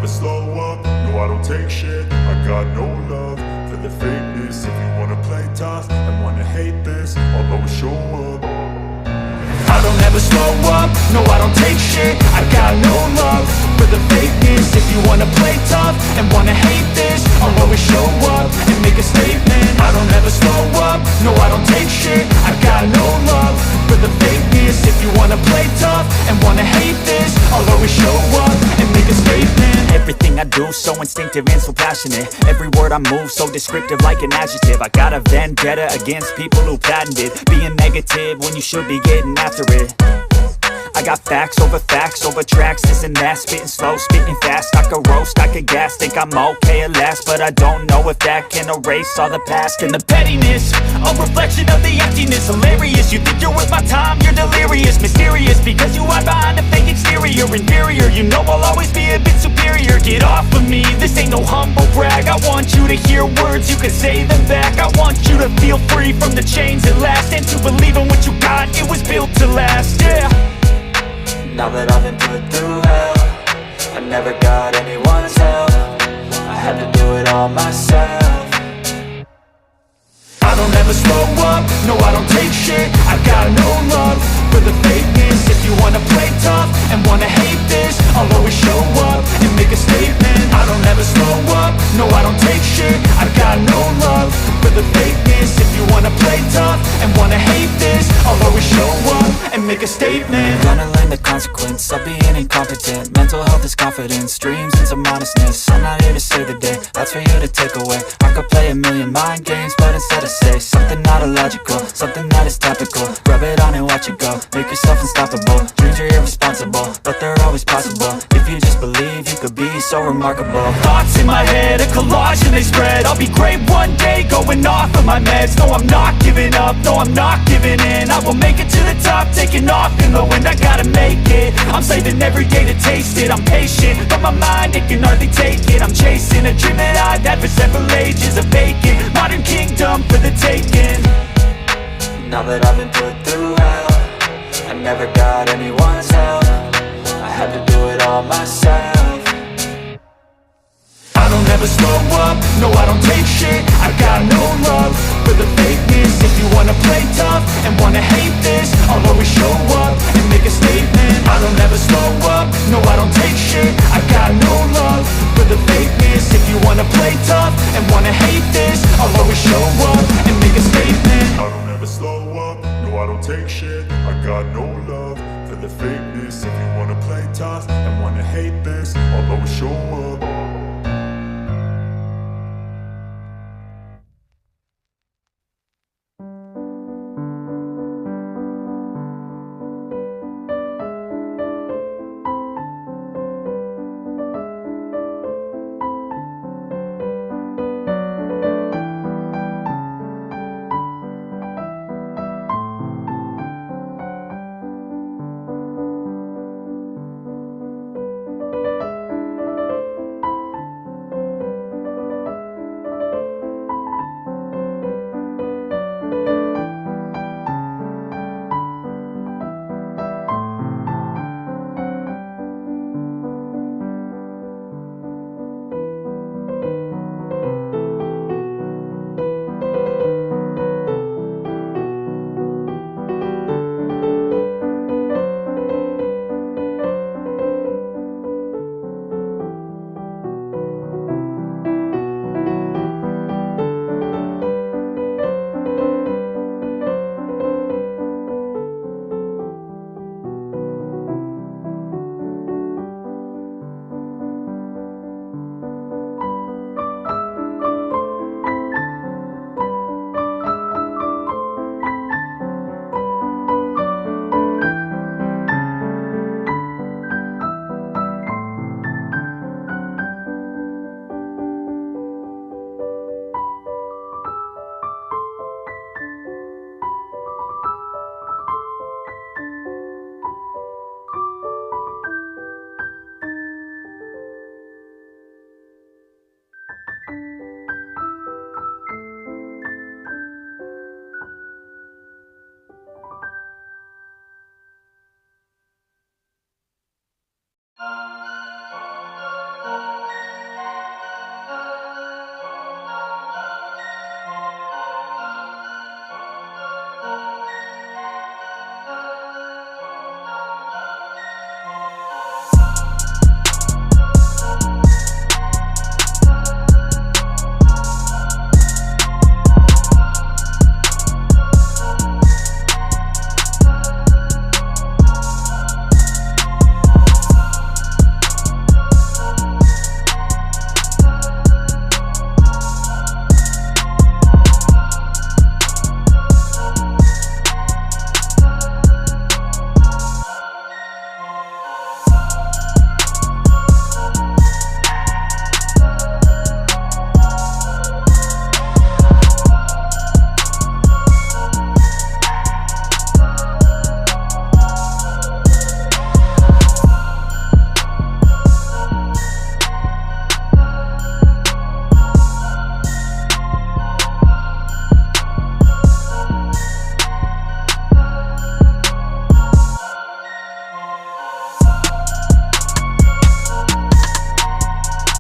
never slow up, no I don't take shit. I got no love for the fakeness. If you wanna play tough and wanna hate this, I'll always show up. I don't ever slow up, no I don't take shit. I got no love for the fakeness. If you wanna play tough and wanna hate this, I'll always show up and make a statement. I don't ever slow up, no I don't take shit. I got no love for the fakeness. If you wanna play tough and wanna hate this, I'll always show up and make a statement. Everything I do so instinctive and so passionate. Every word I move so descriptive like an adjective. I got a vendetta against people who patented being negative when you should be getting after it. I got facts over tracks, this and that. Spitting slow, spitting fast. I could roast, I could gas. Think I'm okay at last, but I don't know if that can erase all the past. And the pettiness, a reflection of the emptiness. Hilarious, you think you're worth my time, you're delirious. Mysterious, because you hide behind a fake exterior. Inferior, you know I'll always be a bit superior. Get off of me, this ain't no humble brag. I want you to hear words, you can say them back. I want you to feel free from the chains at last, and to believe in what you got, it was built to last, yeah. Now that I've been put through hell, I never got anyone's help. I had to do it all myself. I don't ever slow up, no I don't take shit. I got no love for the fakeness. If you wanna play tough and wanna hate this, I'll always show up and make a statement. I don't ever slow up, no I don't take shit. I got no love for the fakeness. If you wanna play tough and wanna hate this, I'll always show up and make a statement. Gonna learn the consequence of being incompetent. Mental health is confidence, dreams and some honestness. I'm not here to save the day, that's for you to take away. I could play a million mind games, but instead I say something not illogical, something that is topical. Rub it on and watch it go, make yourself unstoppable. Dreams are irresponsible, but they're always possible. If you just believe, you could be so remarkable. Thoughts in my head, a collage and they spread. I'll be great one day, going off of my meds. No, I'm not giving up, no, I'm not giving in. I will make it to the top, taking off in the wind. I gotta make it, I'm saving every day to taste it. I'm patient, but my mind, it can hardly take it. I'm chasing a dream that I've had for several ages. A vacant, modern kingdom for the taking. Now that I've been put through hell, I never got anyone's help. I had to do it all myself. I don't ever slow up, no I don't take shit. I got no love for the fakeness. If you wanna play tough and wanna hate this, I'll always show up and make a statement. I don't ever slow up, no I don't take shit. I got no love for the fakeness. If you wanna play tough and wanna hate this, I'll always show up and make a statement. I don't ever slow up, no I don't take shit. I got no love for the fakeness. If you wanna play tough and wanna hate this, I'll always show up.